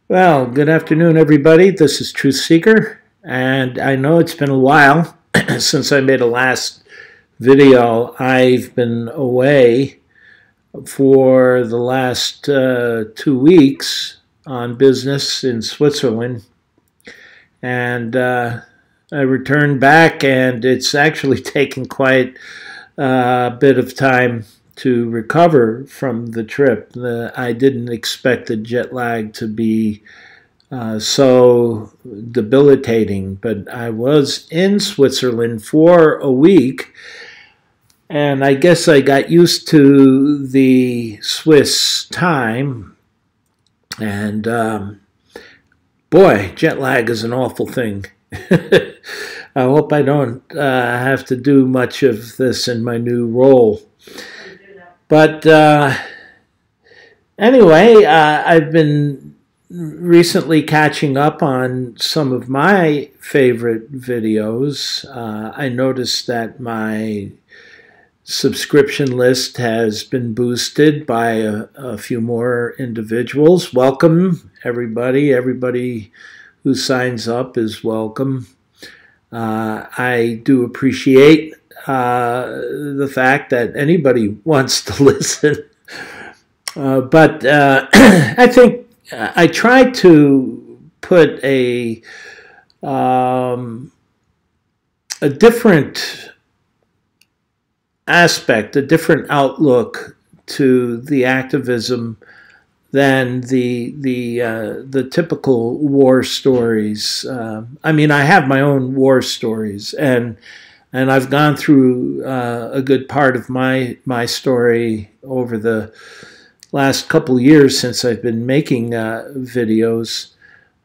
Well, good afternoon, everybody. This is Truth Seeker, and I know it's been a while since I made a last video. I've been away for the last 2 weeks on business in Switzerland, and I returned back, and it's actually taken quite a bit of time to recover from the trip. I didn't expect the jet lag to be so debilitating, but I was in Switzerland for a week, and I guess I got used to the Swiss time, and boy, jet lag is an awful thing. I hope I don't have to do much of this in my new role. But anyway, I've been recently catching up on some of my favorite videos. I noticed that my subscription list has been boosted by a few more individuals. Welcome, everybody. Everybody who signs up is welcome. I do appreciate the fact that anybody wants to listen. But I think I tried to put a different aspect, a different outlook to the activism than the typical war stories. I mean, I have my own war stories, and I've gone through a good part of my story over the last couple years since I've been making videos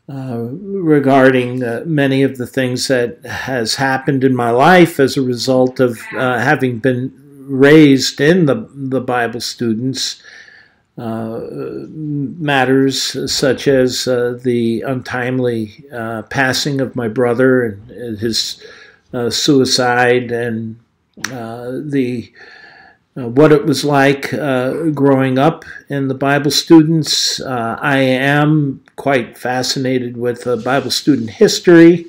regarding many of the things that has happened in my life as a result of having been raised in the Bible students. Matters such as the untimely passing of my brother and his suicide, and what it was like growing up in the Bible students. I am quite fascinated with Bible student history,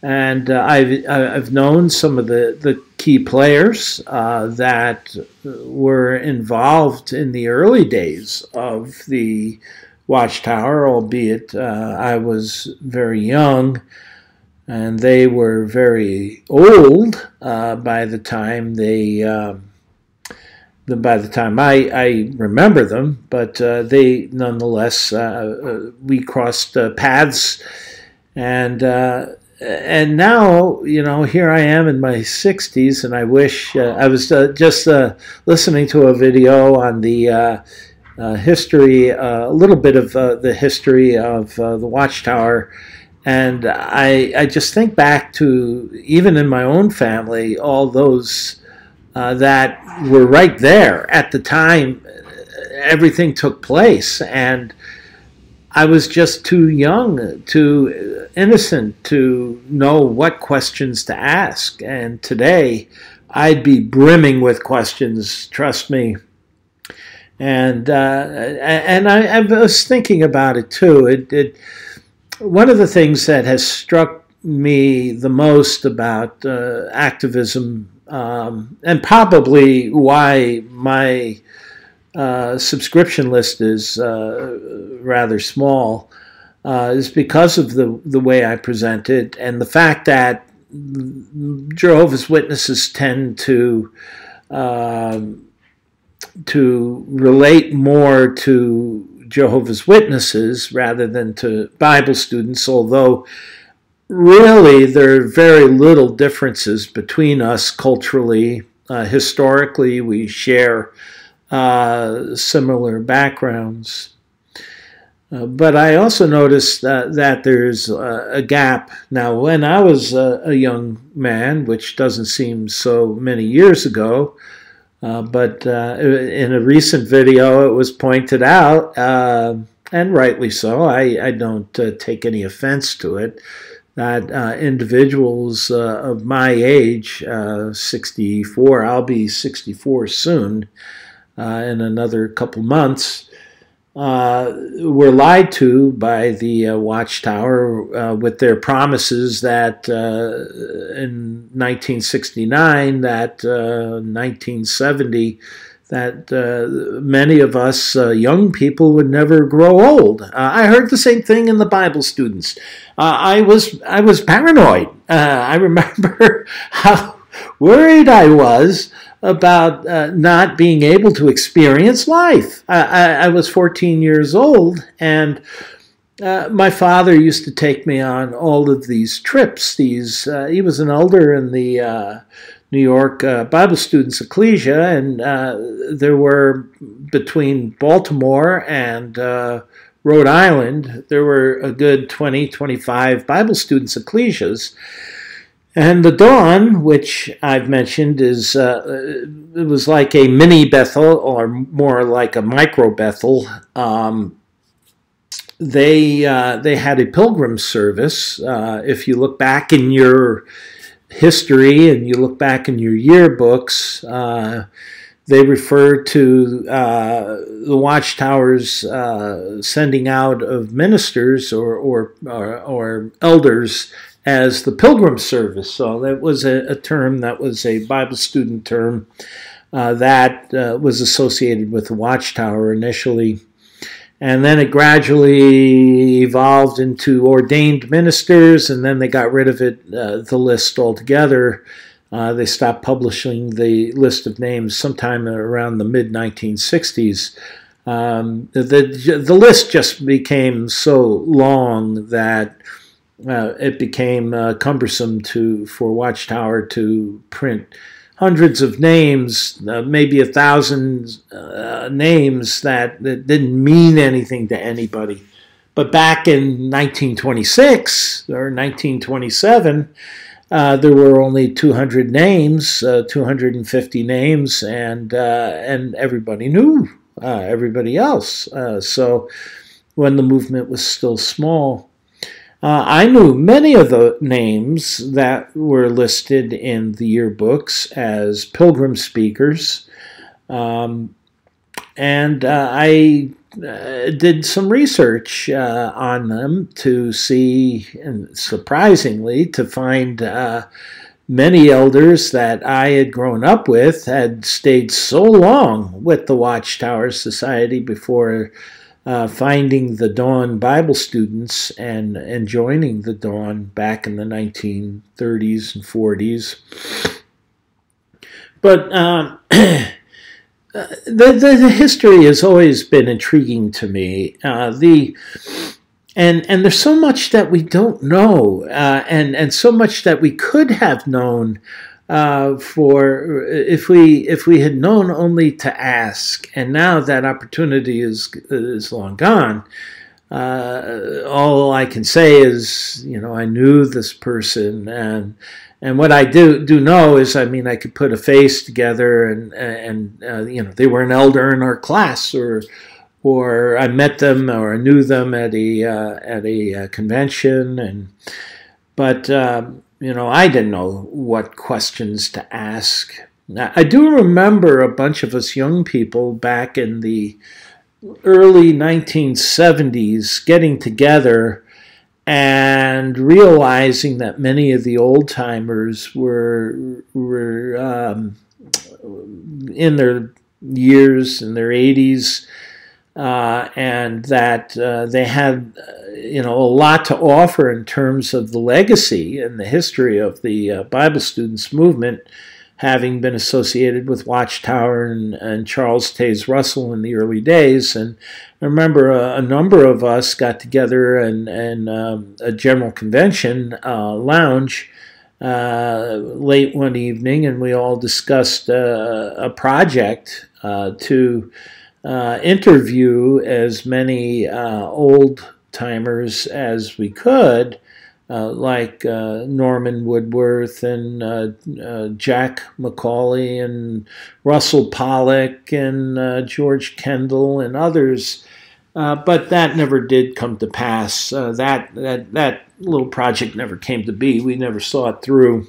and I've known some of the key players that were involved in the early days of the Watchtower, albeit I was very young, and they were very old by the time I remember them. But they nonetheless, we crossed paths, and now, you know, here I am in my 60s, and I wish I was just listening to a video on the history, a little bit of the history of the Watchtower, and I just think back to, even in my own family, all those that were right there at the time everything took place, and I was just too young, too innocent to know what questions to ask. And today, I'd be brimming with questions, trust me. And I was thinking about it too. One of the things that has struck me the most about activism, and probably why my subscription list is rather small, is because of the way I present it, and the fact that Jehovah's Witnesses tend to relate more to Jehovah's Witnesses rather than to Bible students, although really there are very little differences between us culturally. Historically, we share similar backgrounds. But I also noticed that there's a gap. Now, when I was a young man, which doesn't seem so many years ago, but in a recent video it was pointed out, and rightly so, I don't take any offense to it, that individuals of my age, 64, I'll be 64 soon, in another couple months, were lied to by the Watchtower with their promises that in 1969, that 1970, that many of us young people would never grow old. I heard the same thing in the Bible students. I was paranoid. I remember how worried I was about not being able to experience life. I was 14 years old, and my father used to take me on all of these trips. He was an elder in the New York Bible Students Ecclesia, and there were, between Baltimore and Rhode Island, there were a good 20, 25 Bible Students Ecclesias. And the Dawn, which I've mentioned, it was like a mini Bethel, or more like a micro Bethel. They had a pilgrim service. If you look back in your history and you look back in your yearbooks, they refer to the Watchtower's sending out of ministers or elders as the pilgrim service. So that was a term that was a Bible student term that was associated with the Watchtower initially. And then it gradually evolved into ordained ministers, and then they got rid of it, the list altogether. They stopped publishing the list of names sometime around the mid-1960s. The list just became so long that it became cumbersome for Watchtower to print hundreds of names, maybe 1,000 names that didn't mean anything to anybody. But back in 1926 or 1927, there were only 200 names, 250 names, and everybody knew everybody else. So when the movement was still small, I knew many of the names that were listed in the yearbooks as pilgrim speakers, and I did some research on them to see, and surprisingly, to find many elders that I had grown up with had stayed so long with the Watchtower Society before finding the Dawn Bible students and joining the Dawn back in the 1930s and 40s. But the history has always been intriguing to me. And there's so much that we don't know, and so much that we could have known for if we had known only to ask. And now that opportunity is long gone. All I can say is, I knew this person, and what I do know is, I mean, I could put a face together, and they were an elder in our class, or I met them, or I knew them at a convention, but I didn't know what questions to ask. Now, I do remember a bunch of us young people back in the early 1970s getting together and realizing that many of the old-timers were in their years, in their 80s, and that they had a lot to offer in terms of the legacy and the history of the Bible Students movement, having been associated with Watchtower and Charles Taze Russell in the early days. And I remember a number of us got together in a general convention lounge late one evening, and we all discussed a project to interview as many old-timers as we could, like Norman Woodworth and Jack Macaulay and Russell Pollock and George Kendall and others. But that never did come to pass. That little project never came to be. We never saw it through.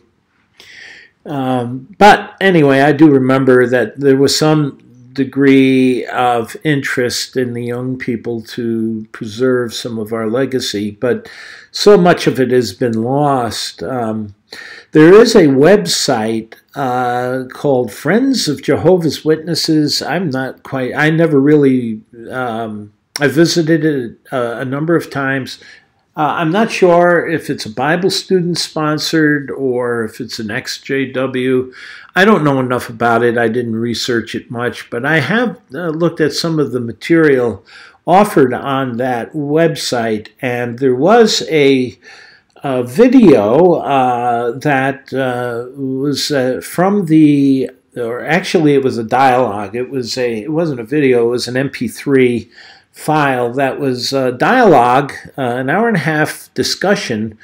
But anyway, I do remember that there was some degree of interest in the young people to preserve some of our legacy, but so much of it has been lost. There is a website called Friends of Jehovah's Witnesses. I never really, I visited it a number of times. I'm not sure if it's a Bible student sponsored or if it's an XJW. I don't know enough about it. I didn't research it much, but I have looked at some of the material offered on that website, and there was a video that was from the, or actually it was a dialogue. It wasn't a video. It was an MP3 file that was dialogue, an hour and a half discussion,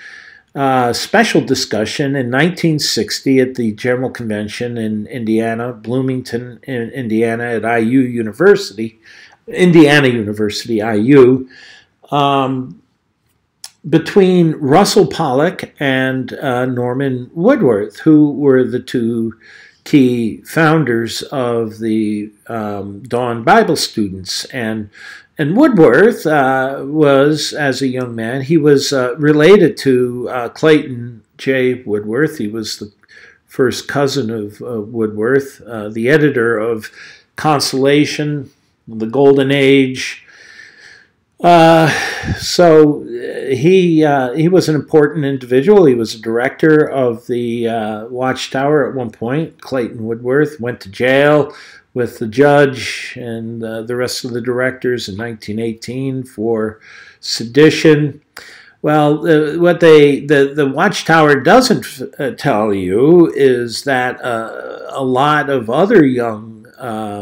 special discussion in 1960 at the General Convention in Indiana, Bloomington, Indiana, at IU University, Indiana University, IU, between Russell Pollock and Norman Woodworth, who were the two key founders of the Dawn Bible Students. And Woodworth was, as a young man, he was related to Clayton J. Woodworth. He was the first cousin of Woodworth, the editor of Consolation, The Golden Age. So he was an important individual. He was a director of the Watchtower at one point. Clayton Woodworth went to jail with the judge and the rest of the directors in 1918 for sedition. Well, what the Watchtower doesn't tell you is that a lot of other young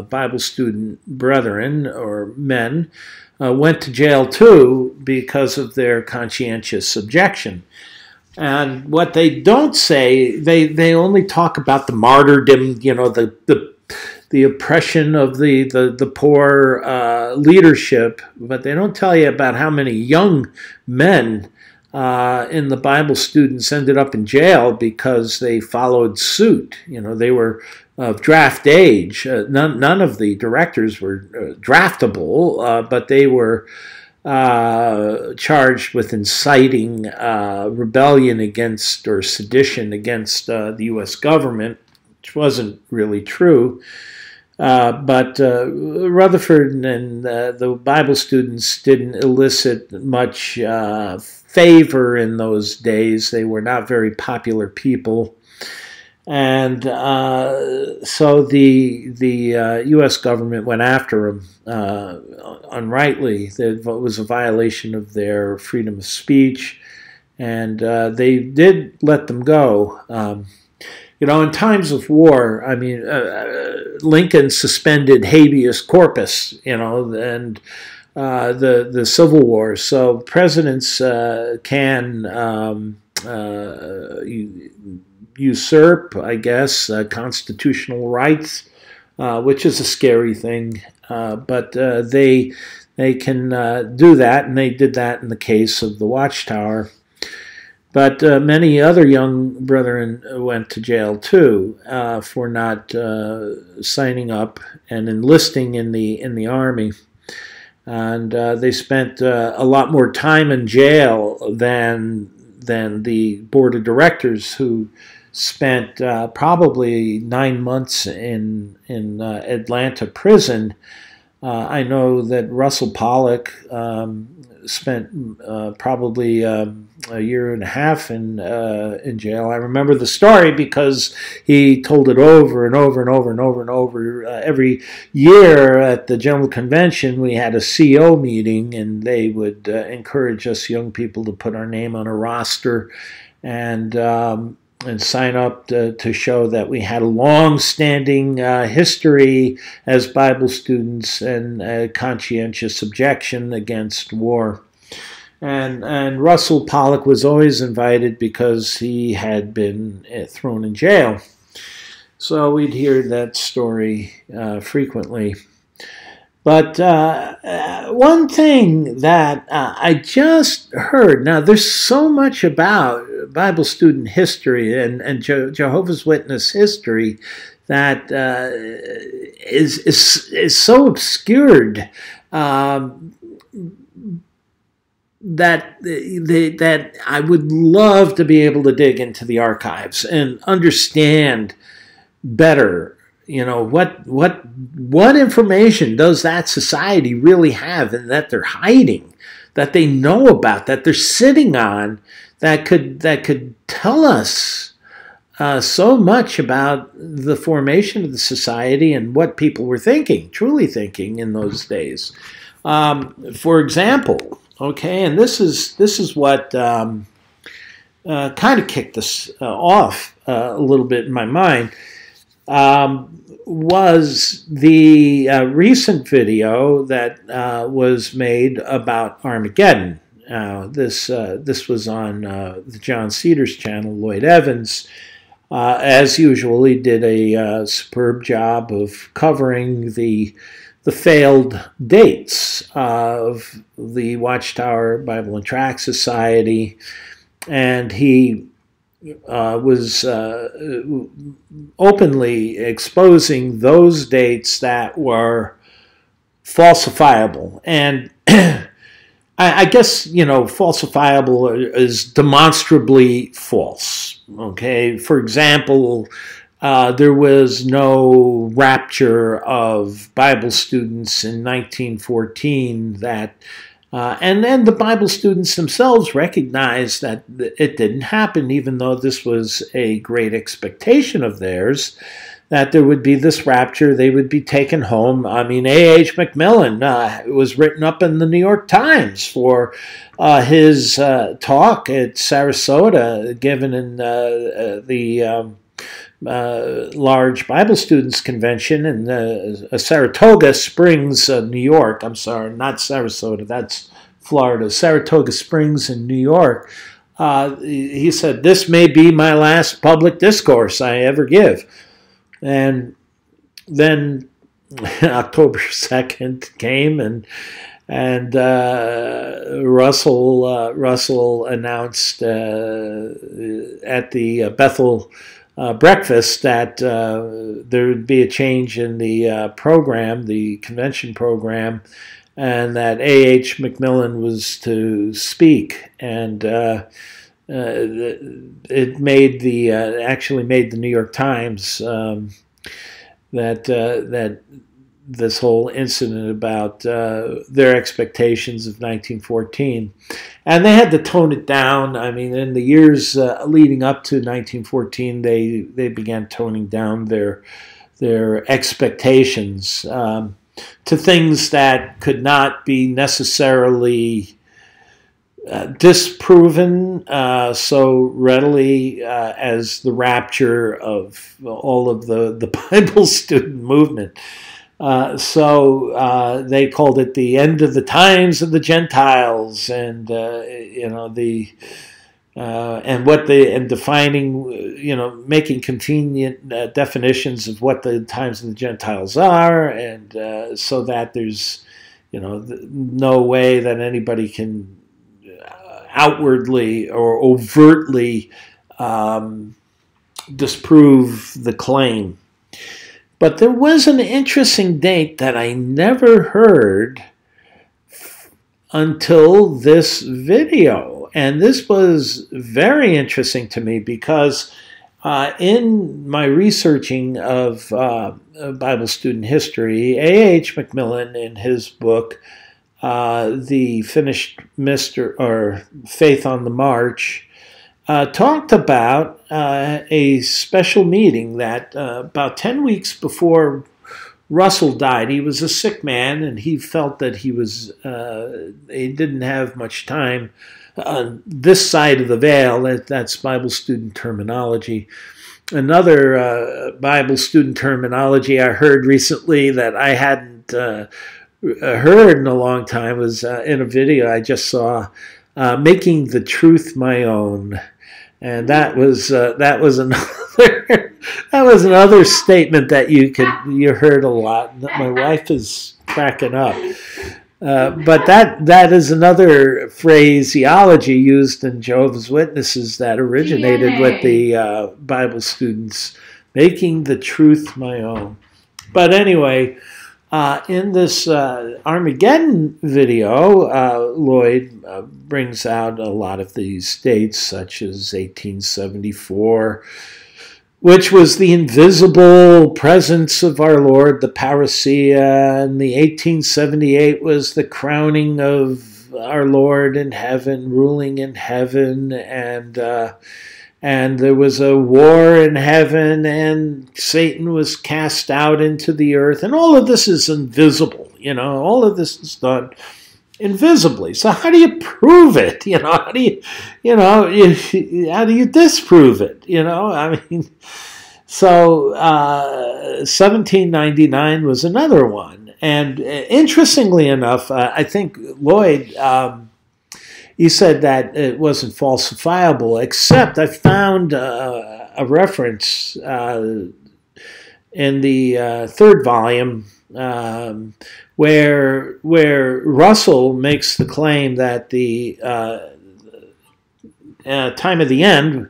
Bible student brethren or men went to jail too because of their conscientious objection. And what they don't say, they only talk about the martyrdom, you know, the oppression of the poor leadership, but they don't tell you about how many young men in the Bible students ended up in jail because they followed suit. You know, they were of draft age. None of the directors were draftable, but they were charged with inciting rebellion against or sedition against the U.S. government, which wasn't really true. But Rutherford and the Bible students didn't elicit much favor in those days. They were not very popular people. And so the U.S. government went after them unrightly. It was a violation of their freedom of speech, and they did let them go. You know, in times of war, I mean, Lincoln suspended habeas corpus, you know, and the Civil War. So presidents can usurp, I guess, constitutional rights, which is a scary thing. But they can do that, and they did that in the case of the Watchtower. But many other young brethren went to jail too for not signing up and enlisting in the army, and they spent a lot more time in jail than the board of directors, who spent probably 9 months in Atlanta prison. I know that Russell Pollock spent probably a year and a half in jail. I remember the story because he told it over and over and over and over and over. Every year at the General Convention, we had a CO meeting, and they would encourage us young people to put our name on a roster and sign up to show that we had a long-standing history as Bible students and a conscientious objection against war. And Russell Pollock was always invited because he had been thrown in jail. So we'd hear that story frequently. But one thing that I just heard, now there's so much about Bible student history and Jehovah's Witness history that is so obscured that I would love to be able to dig into the archives and understand better, what information does that society really have, and that they're hiding, that they know about, that they're sitting on, that could tell us so much about the formation of the society and what people were thinking, truly thinking in those days. For example, okay, and this is what kind of kicked this off a little bit in my mind, was the recent video that was made about Armageddon. This was on the John Cedars channel. Lloyd Evans, as usual, he did a superb job of covering the failed dates of the Watchtower Bible and Tract Society, and he was openly exposing those dates that were falsifiable. And I guess, falsifiable is demonstrably false. Okay, for example, there was no rapture of Bible students in 1914 that, and then the Bible students themselves recognized that it didn't happen, even though this was a great expectation of theirs, that there would be this rapture, they would be taken home. I mean, AH Macmillan was written up in the New York Times for his talk at Sarasota, given in the large Bible Students Convention in Saratoga Springs, New York. I'm sorry, not Sarasota, that's Florida. Saratoga Springs in New York. He said, "This may be my last public discourse I ever give." And then October 2nd came, and Russell announced at the Bethel breakfast that there would be a change in the program, the convention program, and that A.H. Macmillan was to speak. And it made actually made the New York Times that this whole incident about their expectations of 1914. And they had to tone it down. I mean, in the years leading up to 1914, they began toning down their expectations to things that could not be necessarily disproven so readily as the rapture of all of the Bible student movement. So they called it the end of the times of the Gentiles, and defining, making convenient definitions of what the times of the Gentiles are, and so that there's, no way that anybody can outwardly or overtly disprove the claim. But there was an interesting date that I never heard until this video. And this was very interesting to me because in my researching of Bible student history, A.H. Macmillan, in his book, The Finished Faith on the March, talked about a special meeting that about 10 weeks before Russell died. He was a sick man, and he felt that he didn't have much time on this side of the veil. That's Bible student terminology. Another Bible student terminology I heard recently that I hadn't heard in a long time was in a video I just saw, making the truth my own. And that was another statement that you heard a lot. My wife is cracking up, but that is another phraseology used in Jehovah's Witnesses that originated with the Bible students making the truth my own. But anyway, in this Armageddon video, Lloyd brings out a lot of these dates, such as 1874, which was the invisible presence of our Lord, the parousia, and the 1878 was the crowning of our Lord in heaven, ruling in heaven, and there was a war in heaven, and Satan was cast out into the earth, and all of this is invisible, all of this is done invisibly. So how do you prove it? How do you disprove it? I mean, so 1799 was another one, and interestingly enough, I think Lloyd, he said that it wasn't falsifiable, except I found a reference in the third volume where Russell makes the claim that the time of the end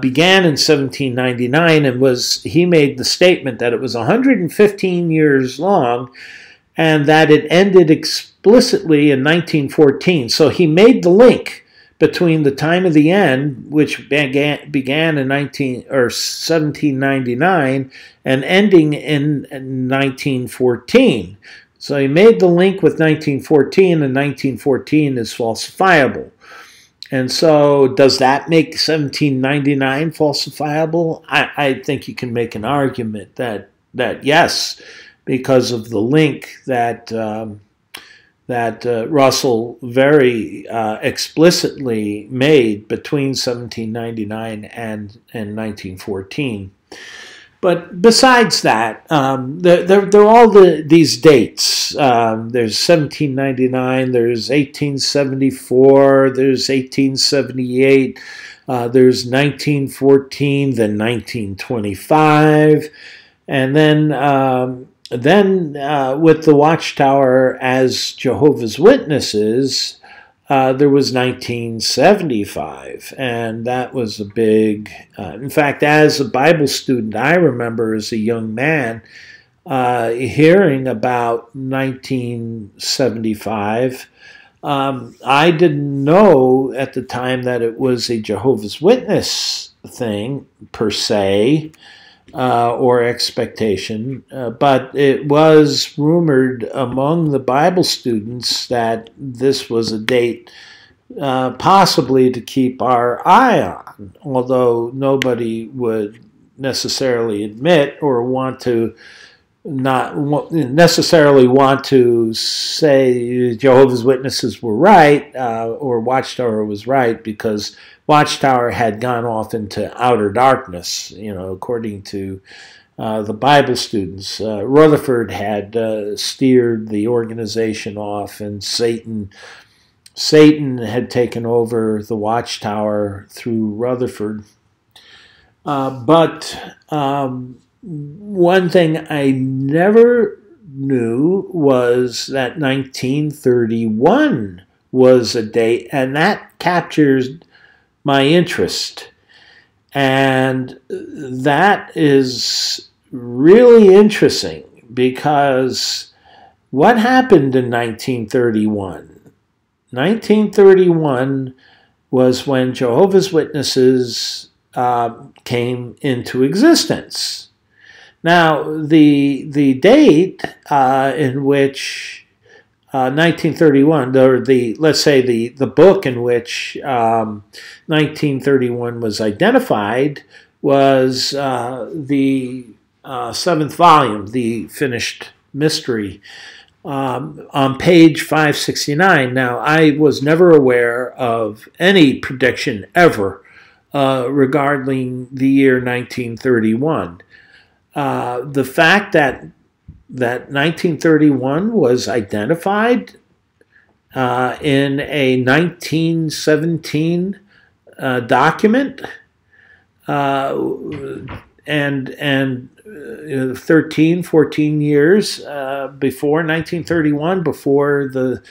began in 1799, and he made the statement that it was 115 years long, and that it ended explicitly in 1914. So he made the link between the time of the end, which began in 1799, and ending in 1914. So he made the link with 1914, and 1914 is falsifiable. And so does that make 1799 falsifiable? I think you can make an argument that yes, because of the link that Russell very explicitly made between 1799 and 1914. But besides that, there are all these dates. There's 1799, there's 1874, there's 1878, there's 1914, then 1925, and then with the Watchtower as Jehovah's Witnesses, there was 1975, and that was a big, in fact, as a Bible student, I remember as a young man hearing about 1975. I didn't know at the time that it was a Jehovah's Witness thing, per se, or expectation, but it was rumored among the Bible students that this was a date possibly to keep our eye on, although nobody would necessarily admit or not necessarily want to say Jehovah's Witnesses were right or Watchtower was right, because Watchtower had gone off into outer darkness, according to the Bible students. Rutherford had steered the organization off, and Satan had taken over the Watchtower through Rutherford. But one thing I never knew was that 1931 was a date, and that captures my interest. And that is really interesting, because what happened in 1931? 1931 was when Jehovah's Witnesses came into existence. Now, the date in which 1931, or let's say the book in which 1931 was identified was the seventh volume, the finished mystery, on page 569. Now, I was never aware of any prediction ever regarding the year 1931. The fact that 1931 was identified in a 1917 document, and 13, 14 years before 1931, before the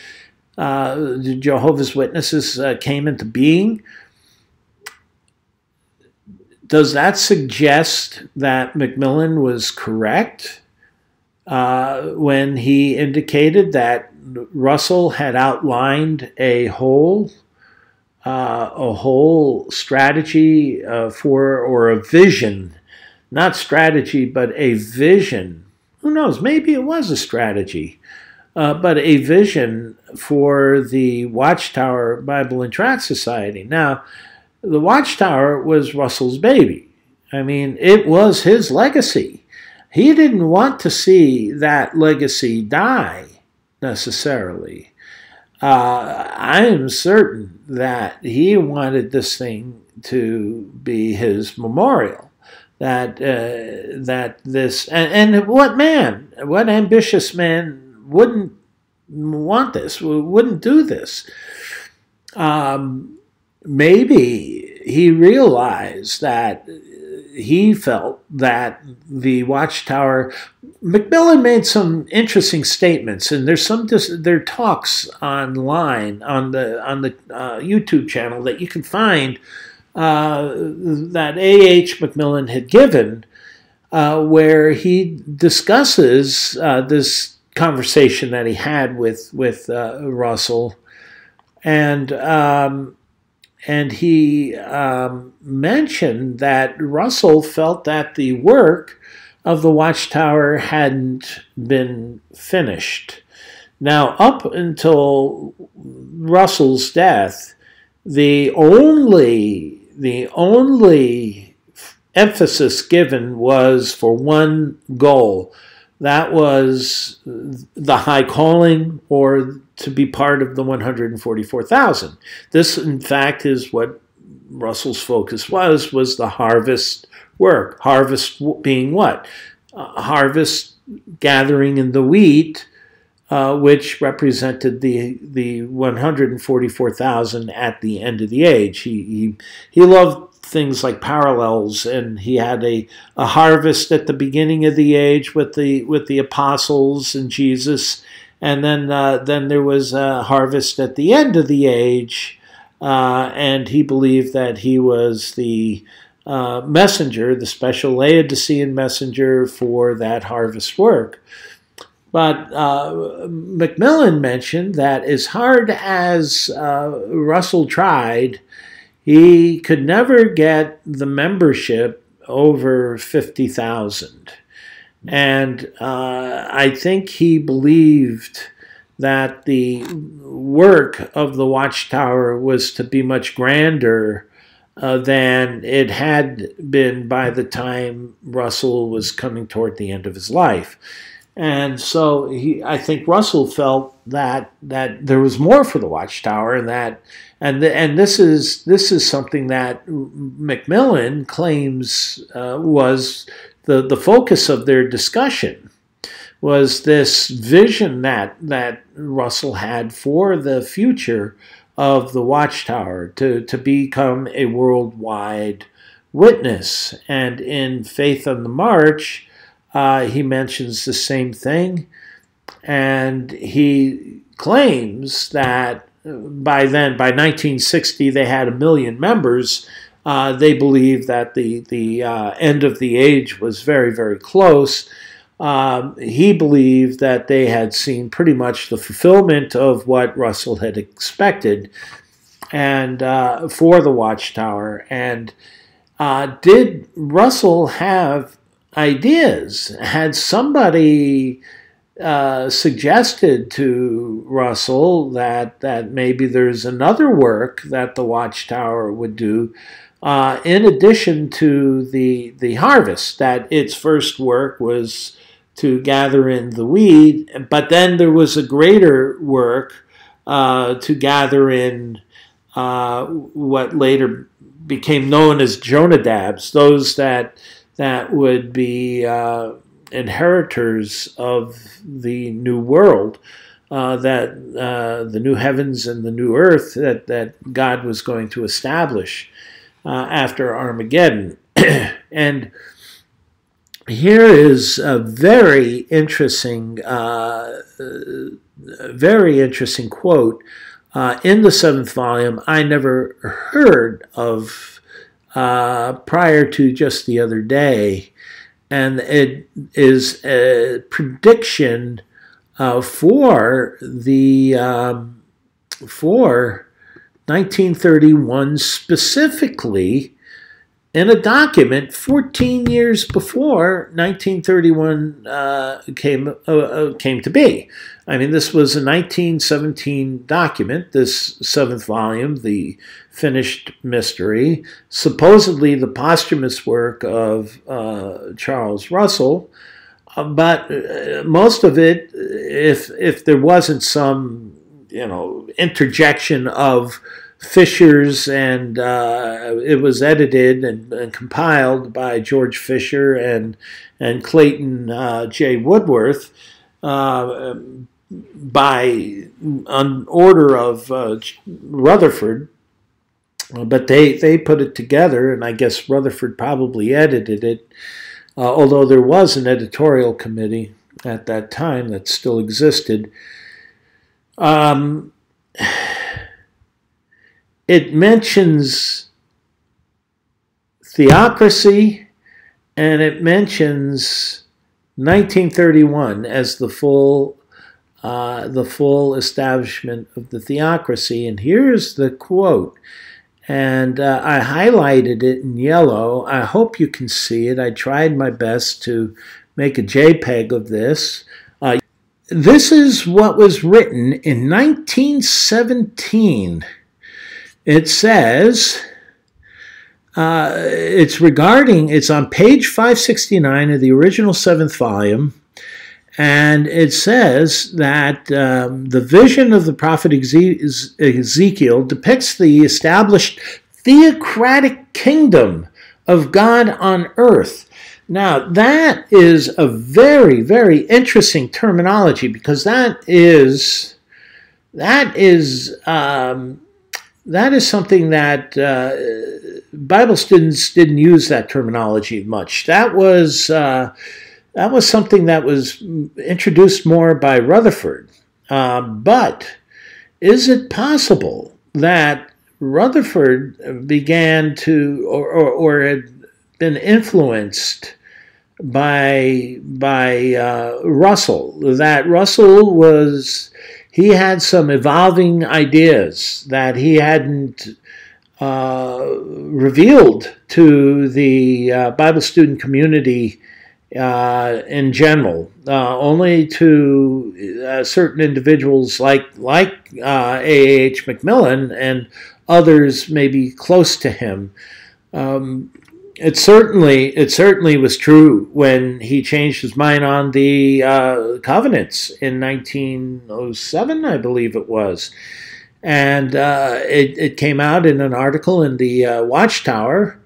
Jehovah's Witnesses came into being. does that suggest that Macmillan was correct when he indicated that Russell had outlined a whole strategy or a vision, not strategy, but a vision? Who knows? Maybe it was a strategy, but a vision for the Watchtower Bible and Tract Society. Now, the Watchtower was Russell's baby. I mean, it was his legacy. He didn't want to see that legacy die, necessarily. I am certain that he wanted this thing to be his memorial. That this, and what ambitious man wouldn't want this, wouldn't do this? Maybe he realized that he felt that the Watchtower. Macmillan made some interesting statements, and there are talks online on the YouTube channel that you can find that A.H. Macmillan had given, where he discusses this conversation that he had with Russell, and he mentioned that Russell felt that the work of the Watchtower hadn't been finished. Now, up until Russell's death, the only emphasis given was for one goal. That was the high calling, or to be part of the 144,000. This, in fact, is what Russell's focus was the harvest work. Harvest being what? Harvest gathering in the wheat, which represented the 144,000 at the end of the age. He loved things like parallels, and he had a harvest at the beginning of the age with the apostles and Jesus, and then there was a harvest at the end of the age, and he believed that he was the messenger, the special Laodicean messenger for that harvest work. But Macmillan mentioned that as hard as Russell tried, he could never get the membership over 50,000. And I think he believed that the work of the Watchtower was to be much grander than it had been by the time Russell was coming toward the end of his life. And so I think Russell felt that there was more for the Watchtower, and this is something that Macmillan claims was the focus of their discussion, was this vision that Russell had for the future of the Watchtower to become a worldwide witness. And in Faith on the March, he mentions the same thing, and he claims that by 1960, they had 1 million members. They believed that the end of the age was very, very close. He believed that they had seen pretty much the fulfillment of what Russell had expected, and for the Watchtower. And did Russell have ideas? Had somebody suggested to Russell that maybe there's another work that the Watchtower would do in addition to the harvest, that its first work was to gather in the wheat, but then there was a greater work to gather in what later became known as Jonadabs, those that would be inheritors of the new world, the new heavens and the new earth that God was going to establish after Armageddon. And here is a very interesting quote in the 7th volume. I never heard of prior to just the other day, and it is a prediction for the for 1931 specifically, in a document 14 years before 1931 came to be. I mean, this was a 1917 document, this 7th volume, The Finished Mystery, supposedly the posthumous work of Charles Russell, but most of it, if there wasn't some, interjection of Fisher's, and it was edited and compiled by George Fisher and Clayton J. Woodworth by on order of Rutherford, but they put it together, and I guess Rutherford probably edited it, although there was an editorial committee at that time that still existed. It mentions theocracy, and it mentions 1931 as the full establishment of the theocracy. And here's the quote, and I highlighted it in yellow. I hope you can see it. I tried my best to make a JPEG of this. This is what was written in 1917. It says, it's on page 569 of the original 7th volume, and it says that the vision of the prophet Ezekiel depicts the established theocratic kingdom of God on earth. Now, that is a very, very interesting terminology, because that is something that Bible students didn't use that terminology much. That was something that was introduced more by Rutherford. But is it possible that Rutherford began to, or had been influenced by Russell? That Russell he had some evolving ideas that he hadn't revealed to the Bible student community in general, only to certain individuals like AH Macmillan and others maybe close to him. It certainly was true when he changed his mind on the covenants in 1907, I believe it was, and it came out in an article in the Watchtower,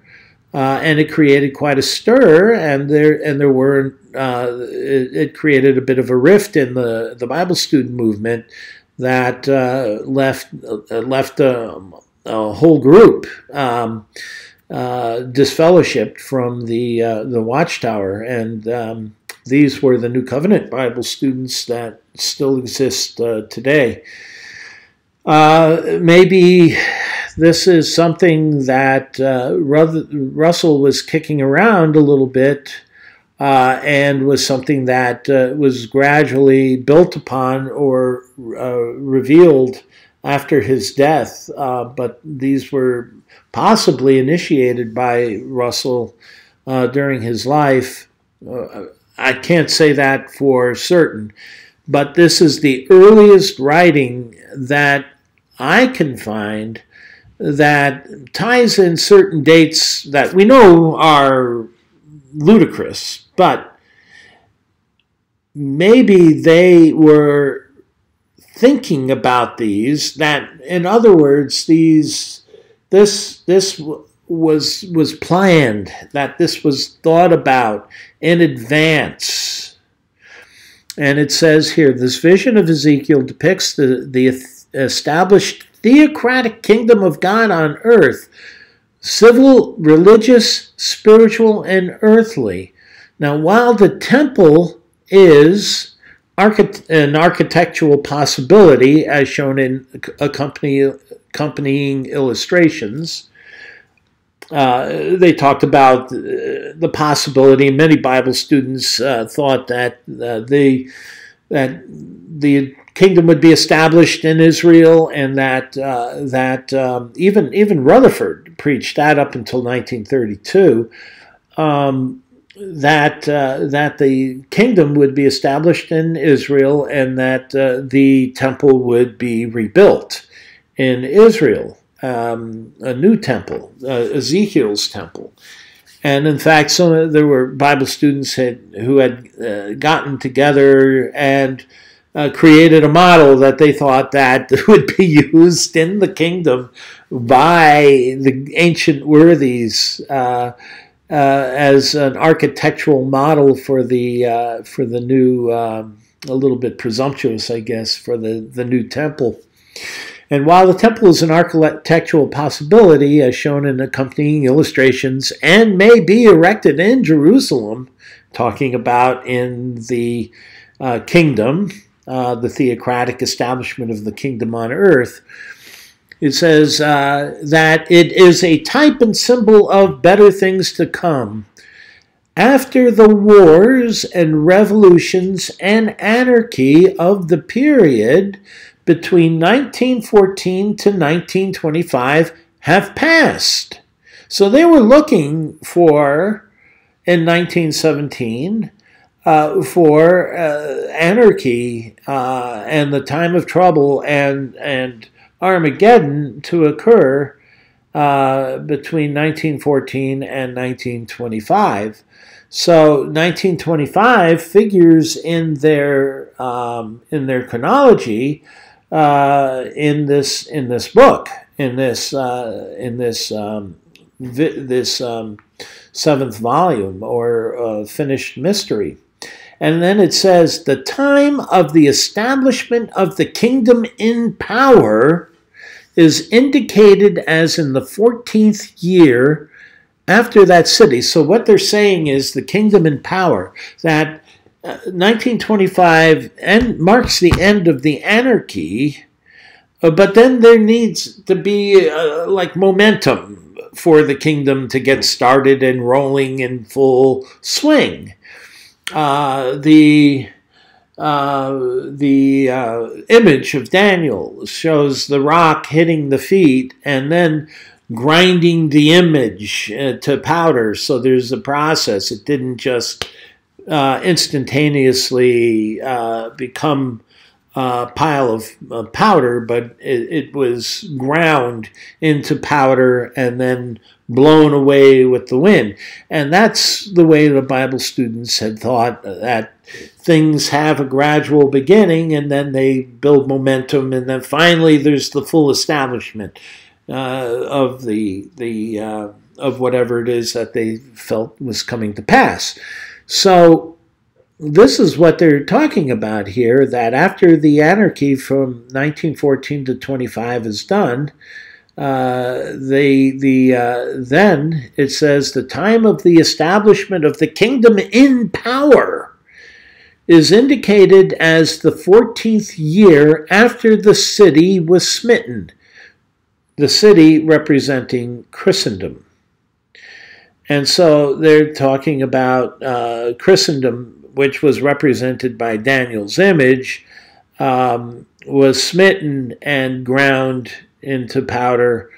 and it created quite a stir, and it created a bit of a rift in the Bible student movement that left a whole group disfellowshipped from the Watchtower, and these were the New Covenant Bible students that still exist today. Maybe this is something that Russell was kicking around a little bit, and was something that was gradually built upon or revealed after his death, but these were possibly initiated by Russell during his life. I can't say that for certain, but this is the earliest writing that I can find that ties in certain dates that we know are ludicrous, but maybe they were thinking about these, that in other words, this was planned, that this was thought about in advance. And it says here, this vision of Ezekiel depicts the established theocratic kingdom of God on earth, civil, religious, spiritual, and earthly. Now, while the temple is an architectural possibility, as shown in accompanying illustrations, they talked about the possibility. Many Bible students thought that the kingdom would be established in Israel, and that even Rutherford preached that up until 1932. That the kingdom would be established in Israel, and that the temple would be rebuilt in Israel, a new temple, Ezekiel's temple. And in fact, there were Bible students who had gotten together and created a model that they thought that would be used in the kingdom by the ancient worthies as an architectural model for the new, a little bit presumptuous, I guess, for the new temple. And while the temple is an architectural possibility, as shown in accompanying illustrations, and may be erected in Jerusalem, talking about in the kingdom, the theocratic establishment of the kingdom on earth, it says that it is a type and symbol of better things to come. After the wars and revolutions and anarchy of the period between 1914 to 1925 have passed. So they were looking for, in 1917, for anarchy and the time of trouble and Armageddon to occur between 1914 and 1925. So 1925 figures in their chronology in this book, in this seventh volume, or finished mystery. And then it says, the time of the establishment of the kingdom in power is indicated as in the 14th year after that city. So what they're saying is the kingdom in power, that 1925 marks the end of the anarchy, but then there needs to be like momentum for the kingdom to get started and rolling in full swing. The image of Daniel shows the rock hitting the feet and then grinding the image to powder. So there's a process. It didn't just instantaneously become a pile of powder, but it was ground into powder and then blown away with the wind. And that's the way the Bible students had thought, that things have a gradual beginning and then they build momentum, and then finally there's the full establishment of of whatever it is that they felt was coming to pass. So this is what they're talking about here, that after the anarchy from 1914 to 25 is done, then it says the time of the establishment of the kingdom in power is indicated as the 14th year after the city was smitten, the city representing Christendom. And so they're talking about Christendom, which was represented by Daniel's image, was smitten and ground into powder,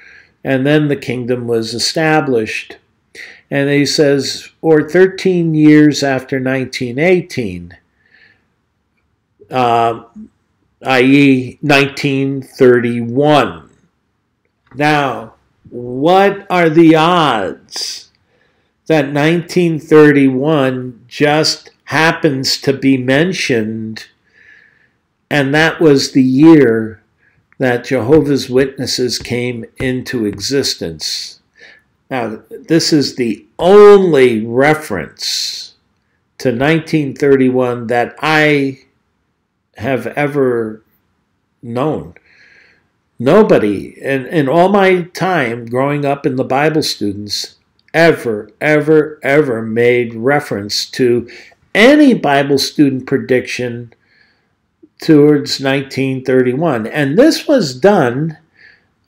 and then the kingdom was established. And he says, or 13 years after 1918, i.e. 1931. Now, what are the odds that 1931 just happens to be mentioned, and that was the year that Jehovah's Witnesses came into existence? Now, this is the only reference to 1931 that I have ever known. Nobody in all my time growing up in the Bible students ever made reference to any Bible student prediction towards 1931. And this was done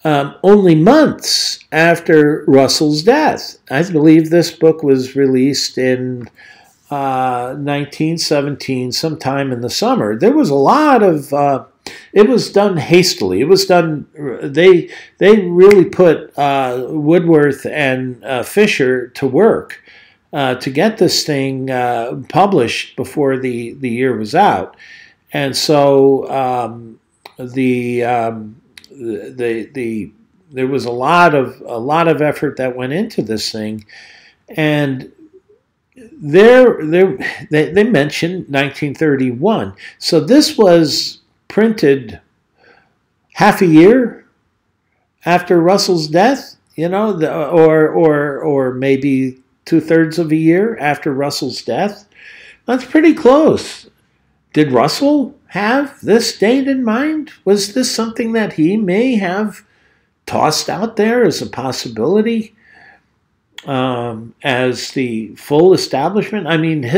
only months after Russell's death. I believe this book was released in 1917, sometime in the summer. There was a lot of, it was done hastily. It was done, they really put Woodworth and Fisher to work to get this thing published before the year was out. And so there was a lot of effort that went into this thing, and they mentioned 1931. So this was printed half a year after Russell's death, you know, or maybe 2/3 of a year after Russell's death. That's pretty close. Did Russell have this date in mind? Was this something that he may have tossed out there as a possibility? As the full establishment? I mean,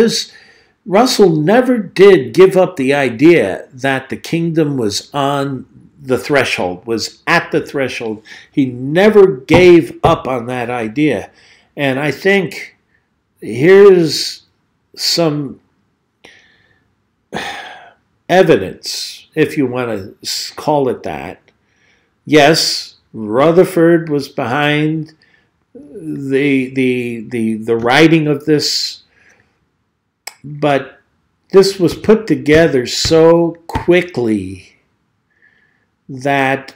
Russell never did give up the idea that the kingdom was on the threshold, was at the threshold. He never gave up on that idea. And I think here's some evidence, if you want to call it that. Yes, Rutherford was behind the writing of this, but this was put together so quickly that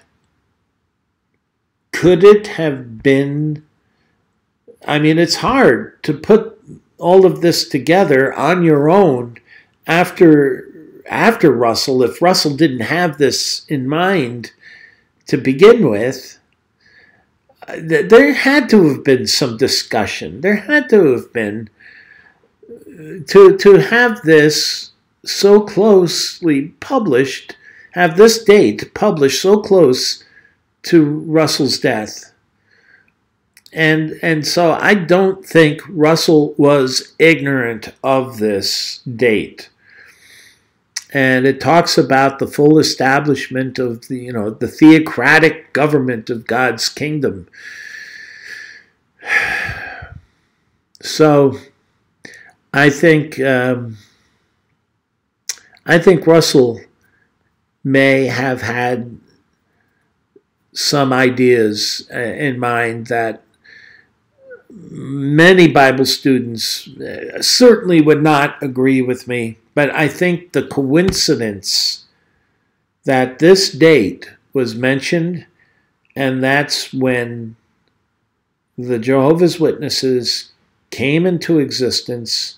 could it have been, I mean, it's hard to put all of this together on your own after Russell, if Russell didn't have this in mind to begin with. There had to have been some discussion. There had to have been, to have this so closely published, have this date published so close to Russell's death. And so I don't think Russell was ignorant of this date. And it talks about the full establishment of the theocratic government of God's kingdom. So I think Russell may have had some ideas in mind that many Bible students certainly would not agree with me. But I think the coincidence that this date was mentioned, and that's when the Jehovah's Witnesses came into existence,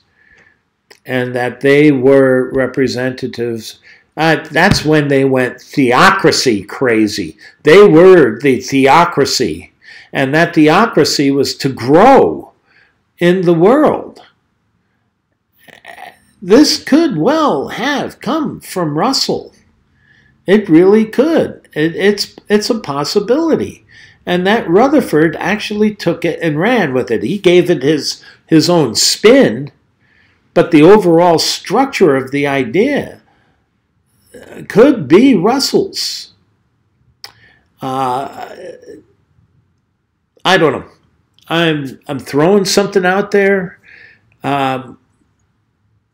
and that they were representatives. That's when they went theocracy crazy. They were the theocracy, and that theocracy was to grow in the world. This could well have come from Russell. It really could. It's a possibility. And that Rutherford actually took it and ran with it. He gave it his own spin, but the overall structure of the idea could be Russell's. I don't know. I'm throwing something out there.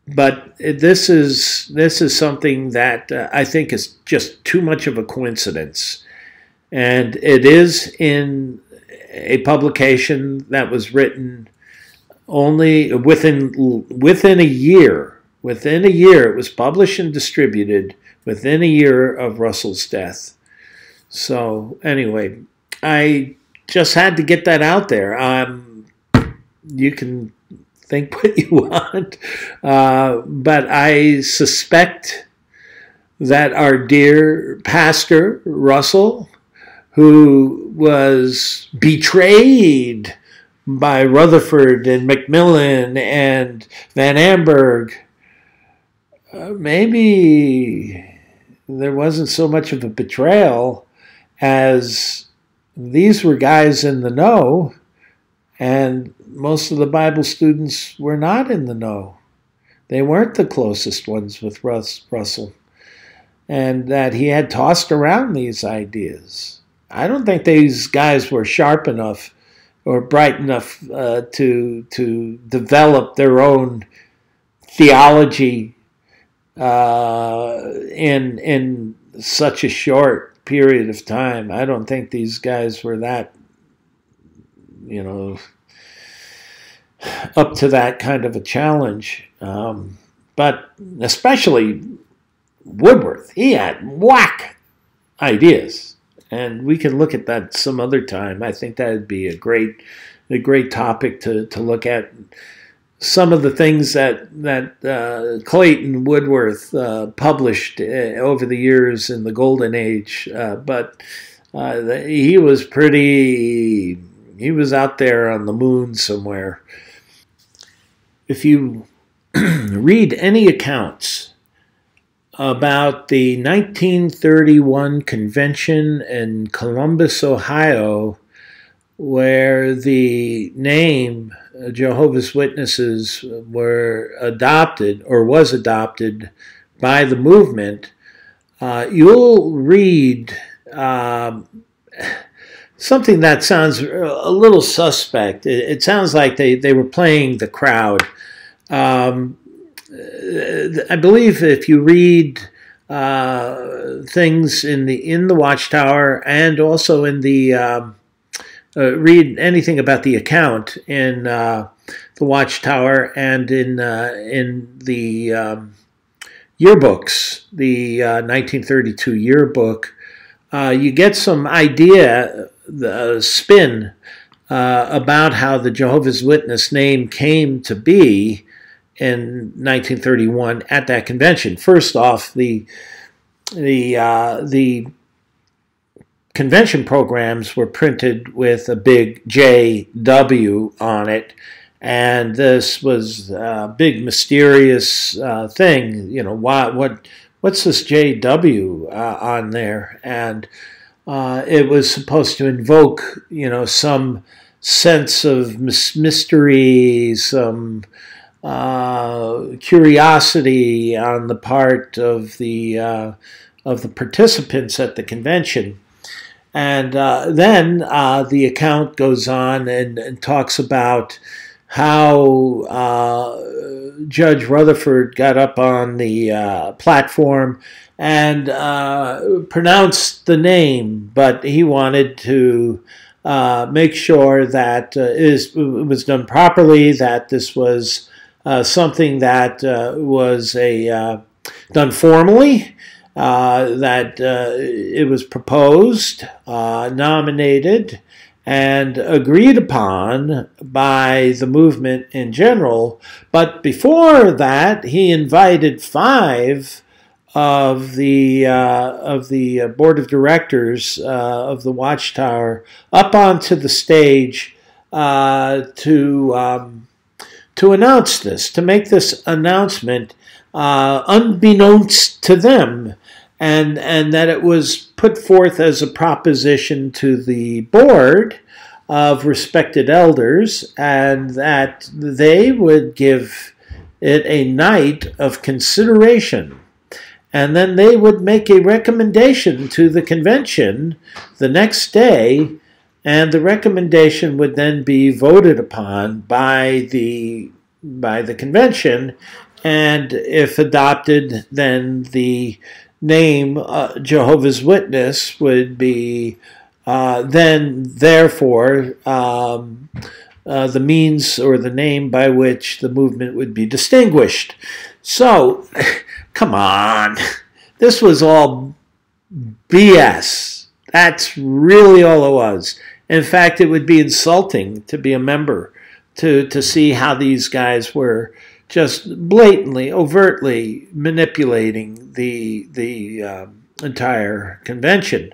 But this is something that I think is just too much of a coincidence. And it is in a publication that was written only within a year. Within a year, it was published and distributed within a year of Russell's death. So anyway, I just had to get that out there. You can think what you want, but I suspect that our dear pastor, Russell, who was betrayed by Rutherford and Macmillan and Van Amburgh, maybe there wasn't so much of a betrayal as these were guys in the know, and most of the Bible students were not in the know. They weren't the closest ones with Russell. And that he had tossed around these ideas. I don't think these guys were sharp enough or bright enough to develop their own theology in such a short period of time. I don't think these guys were that, you know, up to that kind of a challenge. But especially Woodworth, he had whack ideas, and we can look at that some other time. I think that would be a great topic to look at. Some of the things that Clayton Woodworth published over the years in the Golden Age, but he was pretty. He was out there on the moon somewhere. If you read any accounts about the 1931 convention in Columbus, Ohio, where the name Jehovah's Witnesses were adopted or was adopted by the movement, you'll read something that sounds a little suspect. It sounds like they were playing the crowd. I believe if you read things in the Watchtower and also in the read anything about the account in the Watchtower and in the yearbooks, the 1932 yearbook, you get some idea, the spin about how the Jehovah's Witness name came to be in 1931 at that convention. First off, the convention programs were printed with a big JW on it, and this was a big mysterious thing. You know, what's this JW on there? And it was supposed to invoke, you know, some sense of mystery, some curiosity on the part of the participants at the convention. And then the account goes on and talks about how Judge Rutherford got up on the platform and pronounced the name, but he wanted to make sure that it was done properly, that this was something that was done formally, that it was proposed, nominated, and agreed upon by the movement in general. But before that, he invited 5 of the board of directors of the Watchtower up onto the stage to announce this, to make this announcement unbeknownst to them, and that it was put forth as a proposition to the board of respected elders, and that they would give it a night of consideration. And then they would make a recommendation to the convention the next day, and the recommendation would then be voted upon by the convention, and if adopted, then the name Jehovah's Witness would be then therefore the means or the name by which the movement would be distinguished. So, come on, this was all BS. That's really all it was. In fact, it would be insulting to be a member, to see how these guys were just blatantly, overtly manipulating the entire convention.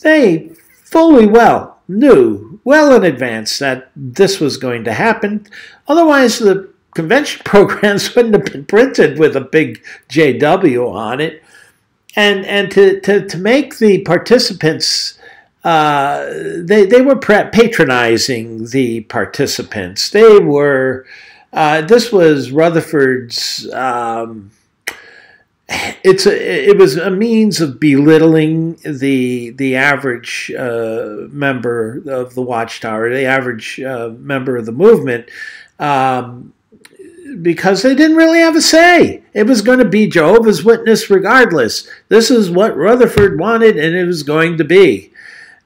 They fully well knew well in advance that this was going to happen. Otherwise, the convention programs wouldn't have been printed with a big JW on it. And to make the participants, they were patronizing the participants. They were, this was Rutherford's it was a means of belittling the average member of the Watchtower, the average member of the movement, because they didn't really have a say. It was going to be Jehovah's Witness regardless. This is what Rutherford wanted, and it was going to be.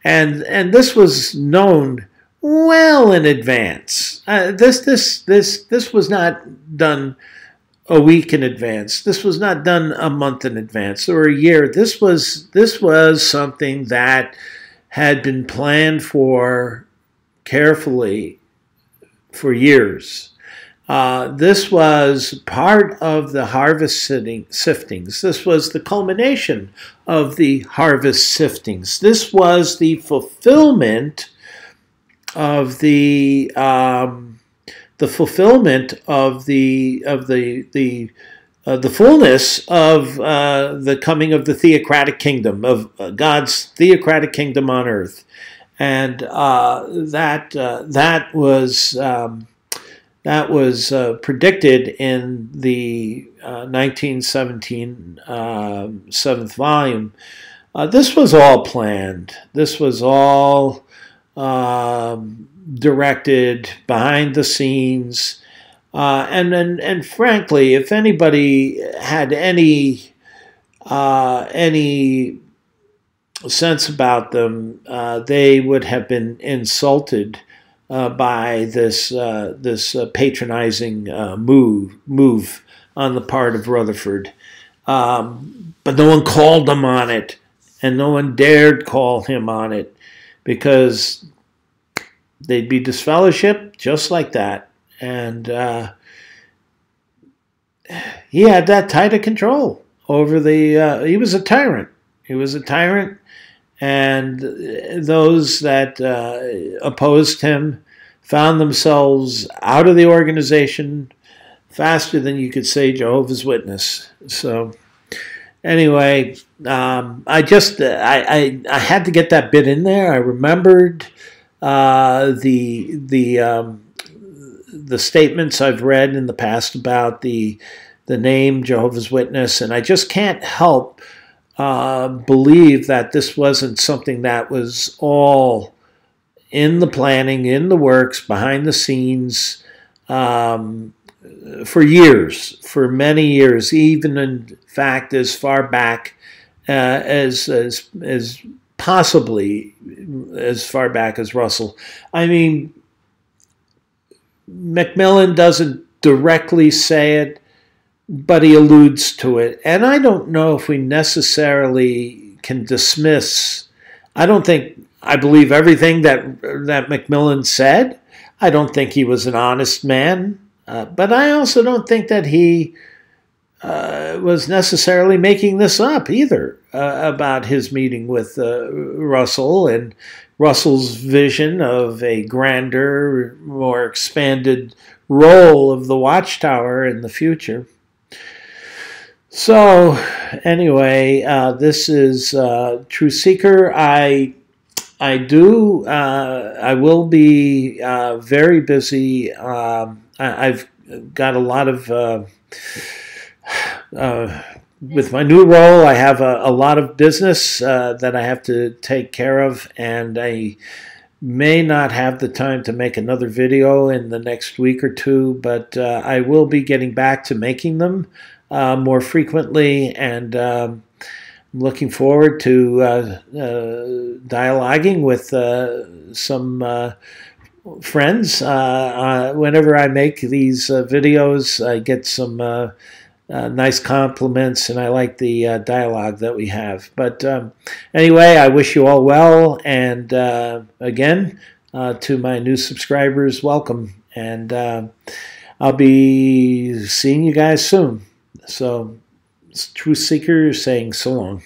And this was known well in advance. This was not done a week in advance. This was not done a month in advance or a year. This was something that had been planned for carefully for years. This was part of the harvest siftings. This was the culmination of the harvest siftings. This was the fulfillment of the fulfillment of the fullness of the coming of the theocratic kingdom, of God's theocratic kingdom on earth, and that was predicted in the 1917 seventh volume. This was all planned. This was all directed behind the scenes, and frankly, if anybody had any sense about them, they would have been insulted by this patronizing move on the part of Rutherford. But no one called him on it, and no one dared call him on it, because they'd be disfellowshipped just like that. And he had that tight of control over the... he was a tyrant. He was a tyrant, and those that opposed him found themselves out of the organization faster than you could say Jehovah's Witness. So anyway, I had to get that bit in there. I remembered the statements I've read in the past about the name Jehovah's Witness, and I just can't help believe that this wasn't something that was all in the planning, in the works, behind the scenes, for years, for many years, even in fact as far back as possibly as far back as Russell. I mean, Macmillan doesn't directly say it, but he alludes to it. And I don't know if we necessarily can dismiss. I believe everything that Macmillan said. I don't think he was an honest man, but I also don't think that he was necessarily making this up either about his meeting with Russell and Russell's vision of a grander, more expanded role of the Watchtower in the future. So anyway, this is True Seeker. I will be very busy. I've got a lot of with my new role, I have a lot of business that I have to take care of, and I may not have the time to make another video in the next week or two, but I will be getting back to making them more frequently, and I'm looking forward to dialoguing with some friends. Whenever I make these videos, I get some nice compliments, and I like the dialogue that we have. But anyway, I wish you all well, and again, to my new subscribers, welcome, and I'll be seeing you guys soon. So, it's Truth Seeker saying so long.